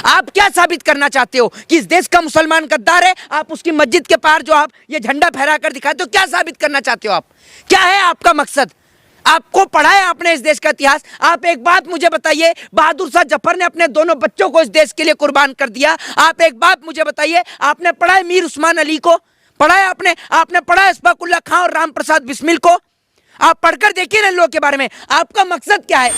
आप क्या साबित करना चाहते हो कि इस देश का मुसलमान गद्दार है? आप उसकी मस्जिद के पार जो आप ये झंडा फहरा कर दिखाते हो, क्या साबित करना चाहते हो आप? क्या है आपका मकसद? आपको पढ़ा है आपने इस देश का इतिहास? आप एक बात मुझे बताइए, बहादुर शाह जफर ने अपने दोनों बच्चों को इस देश के लिए कुर्बान कर दिया। आप एक बात मुझे बताइए, आपने पढ़ा है मीर उस्मान अली को? पढ़ा है आपने पढ़ा है इस्फाकुल्ला खां और राम प्रसाद बिस्मिल को? आप पढ़कर देखिए ना इन लोगों के बारे में। आपका मकसद क्या है?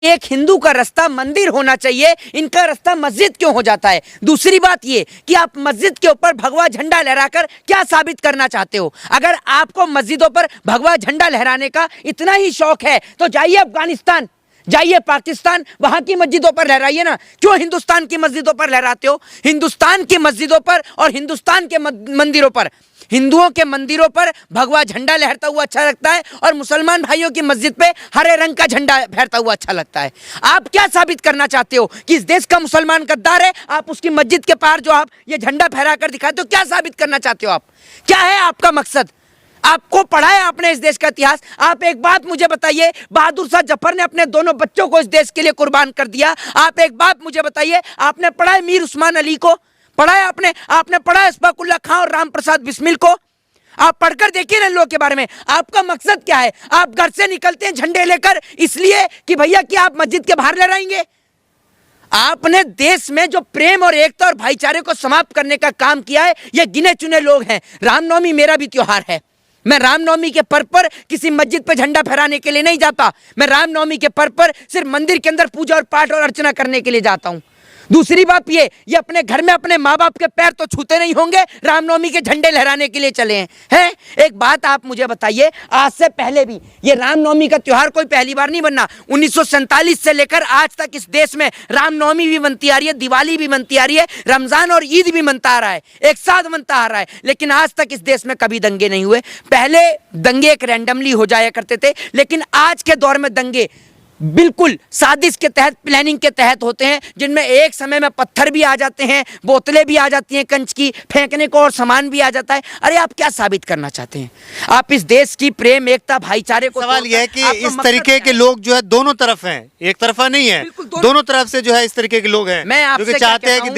एक हिंदू का रास्ता मंदिर होना चाहिए, इनका रास्ता मस्जिद क्यों हो जाता है? दूसरी बात ये कि आप मस्जिद के ऊपर भगवा झंडा लहराकर क्या साबित करना चाहते हो? अगर आपको मस्जिदों पर भगवा झंडा लहराने का इतना ही शौक है तो जाइए अफगानिस्तान, जाइए पाकिस्तान, वहां की मस्जिदों पर लहराइए ना। क्यों हिंदुस्तान की मस्जिदों पर लहराते हो? हिंदुस्तान की मस्जिदों पर और हिंदुस्तान के मंदिरों पर, हिंदुओं के मंदिरों पर भगवा झंडा लहरता हुआ अच्छा लगता है और मुसलमान भाइयों की मस्जिद पे हरे रंग का झंडा फहरता हुआ अच्छा लगता है। आप क्या साबित करना चाहते हो कि इस देश का मुसलमान गद्दार है? आप उसकी मस्जिद के पार जो आप ये झंडा फहरा कर दिखाते हो, क्या साबित करना चाहते हो आप? क्या है आपका मकसद? आपको पढ़ा है आपने इस देश का इतिहास? आप एक बात मुझे बताइए, बहादुर शाह जफर ने अपने दोनों बच्चों को इस देश के लिए कुर्बान कर दिया। आप एक बात मुझे बताइए, आपने पढ़ा है मीर उस्मान अली को? पढ़ा है आपने पढ़ा है इस्फाकुल्ला खां और राम प्रसाद बिस्मिल को? आप पढ़कर देखिए ना इन लोगों के बारे में। आपका मकसद क्या है? आप घर से निकलते हैं झंडे लेकर इसलिए कि भैया कि आप मस्जिद के बाहर लहराएंगे? आपने देश में जो प्रेम और एकता और भाईचारे को समाप्त करने का काम किया है, ये गिने चुने लोग हैं। रामनवमी मेरा भी त्योहार है। मैं रामनवमी के पर्व पर किसी मस्जिद पर झंडा फहराने के लिए नहीं जाता। मैं रामनवमी के पर्व पर सिर्फ मंदिर के अंदर पूजा और पाठ और अर्चना करने के लिए जाता हूं। दूसरी बात ये अपने घर में अपने माँ बाप के पैर तो छूते नहीं होंगे, रामनवमी के झंडे लहराने के लिए चले हैं? एक बात आप मुझे बताइए, आज से पहले भी ये रामनवमी का त्योहार कोई पहली बार नहीं बनना। 1947 से लेकर आज तक इस देश में रामनवमी भी बनती आ रही है, दिवाली भी बनती आ रही है, रमजान और ईद भी बनता आ रहा है, एक साथ बनता आ रहा है। लेकिन आज तक इस देश में कभी दंगे नहीं हुए। पहले दंगे एक रैंडमली हो जाया करते थे, लेकिन आज के दौर में दंगे बिल्कुल साजिश के तहत, प्लानिंग के तहत होते हैं, जिनमें एक समय में पत्थर भी आ जाते हैं, बोतलें भी आ जाती हैं कंच की फेंकने को, और सामान भी आ जाता है। अरे आप क्या साबित करना चाहते हैं? आप इस देश की प्रेम, एकता, भाईचारे को, सवाल यह है कि इस तरीके के लोग जो है दोनों तरफ हैं, एक तरफा नहीं है, दोनों तरफ से जो है इस तरीके के लोग हैं जो कि चाहते हैं कि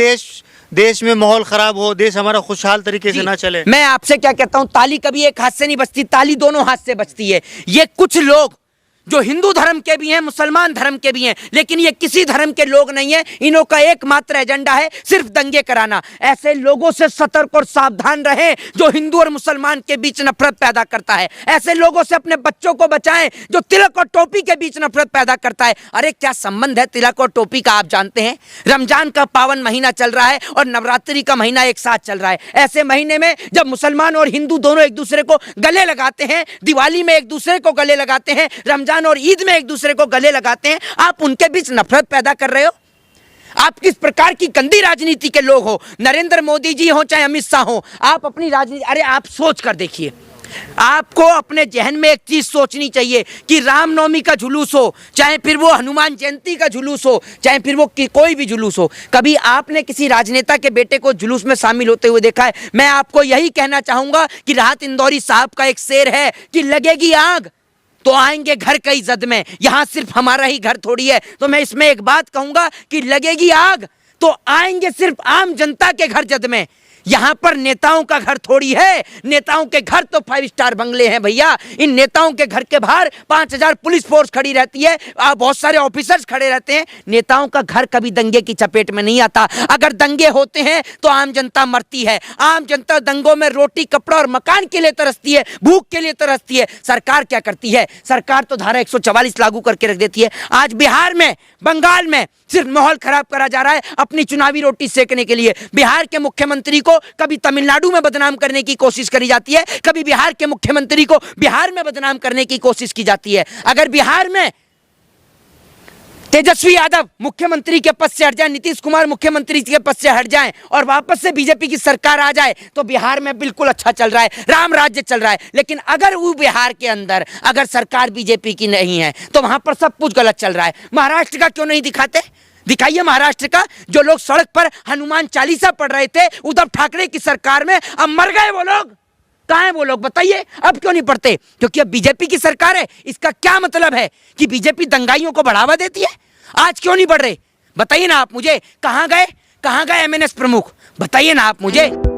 देश में माहौल खराब हो, देश हमारा खुशहाल तरीके से ना चले। मैं आपसे क्या कहता हूं, ताली कभी एक हाथ से नहीं बजती, ताली दोनों हाथ से बजती है। ये कुछ लोग जो हिंदू धर्म के भी हैं, मुसलमान धर्म के भी हैं, लेकिन ये किसी धर्म के लोग नहीं है। इन्हों का एकमात्र एजेंडा है सिर्फ दंगे कराना। ऐसे लोगों से सतर्क और सावधान रहें जो हिंदू और मुसलमान के बीच नफरत पैदा करता है। ऐसे लोगों से अपने बच्चों को बचाएं जो तिलक और टोपी के बीच नफरत पैदा करता है। अरे क्या संबंध है तिलक और टोपी का? आप जानते हैं रमजान का पावन महीना चल रहा है और नवरात्रि का महीना एक साथ चल रहा है। ऐसे महीने में जब मुसलमान और हिंदू दोनों एक दूसरे को गले लगाते हैं, दिवाली में एक दूसरे को गले लगाते हैं, रमजान और ईद में एक दूसरे को गले लगाते हैं, आप उनके बीच नफरत पैदा कर रहे हो। आप किस प्रकार की गंदी राजनीति के लोग हो? नरेंद्र मोदी जी हो चाहे अमित शाह हो, आप अपनी राजनीति, अरे आप सोच कर देखिए। आपको अपने जहन में एक चीज सोचनी चाहिए कि रामनवमी का जुलूस हो, चाहे फिर वो हनुमान जयंती का जुलूस हो, चाहे फिर वो कोई भी जुलूस हो, कभी आपने किसी राजनेता के बेटे को जुलूस में शामिल होते हुए देखा है? मैं आपको यही कहना चाहूंगा कि राहत इंदौरी साहब का एक शेर है कि लगेगी आग तो आएंगे घर कई जद में। यहां सिर्फ हमारा ही घर थोड़ी है। तो मैं इसमें एक बात कहूंगा कि लगेगी आग तो आएंगे सिर्फ आम जनता के घर जद में। यहां पर नेताओं का घर थोड़ी है। नेताओं के घर तो 5 स्टार बंगले हैं भैया। इन नेताओं के घर के बाहर 5000 पुलिस फोर्स खड़ी रहती है, बहुत सारे ऑफिसर्स खड़े रहते हैं। नेताओं का घर कभी दंगे की चपेट में नहीं आता। अगर दंगे होते हैं तो आम जनता मरती है। आम जनता दंगों में रोटी, कपड़ा और मकान के लिए तरसती है, भूख के लिए तरसती है। सरकार क्या करती है? सरकार तो धारा 144 लागू करके रख देती है। आज बिहार में, बंगाल में सिर्फ माहौल खराब करा जा रहा है अपनी चुनावी रोटी सेकने के लिए। बिहार के मुख्यमंत्री को कभी तमिलनाडु में बदनाम करने की कोशिश करी जाती है, कभी बिहार के मुख्यमंत्री को बिहार में बदनाम करने की कोशिश की जाती है। अगर बिहार में तेजस्वी यादव मुख्यमंत्री के पद से हट जाए, नीतीश कुमार मुख्यमंत्री के पद से हट जाएं और वापस से बीजेपी की सरकार आ जाए तो बिहार में बिल्कुल अच्छा चल रहा है, राम राज्य चल रहा है। लेकिन अगर वो बिहार के अंदर अगर सरकार बीजेपी की नहीं है तो वहां पर सब कुछ गलत चल रहा है। महाराष्ट्र का क्यों नहीं दिखाते? दिखाइए महाराष्ट्र का। जो लोग सड़क पर हनुमान चालीसा पढ़ रहे थे उद्धव ठाकरे की सरकार में, अब मर गए वो लोग। कहाँ है वो लोग बताइए? अब क्यों नहीं पढ़ते? क्योंकि अब बीजेपी की सरकार है। इसका क्या मतलब है कि बीजेपी दंगाइयों को बढ़ावा देती है? आज क्यों नहीं बढ़ रहे? बताइए ना आप मुझे, कहाँ गए एमएनएस प्रमुख, बताइए ना आप मुझे।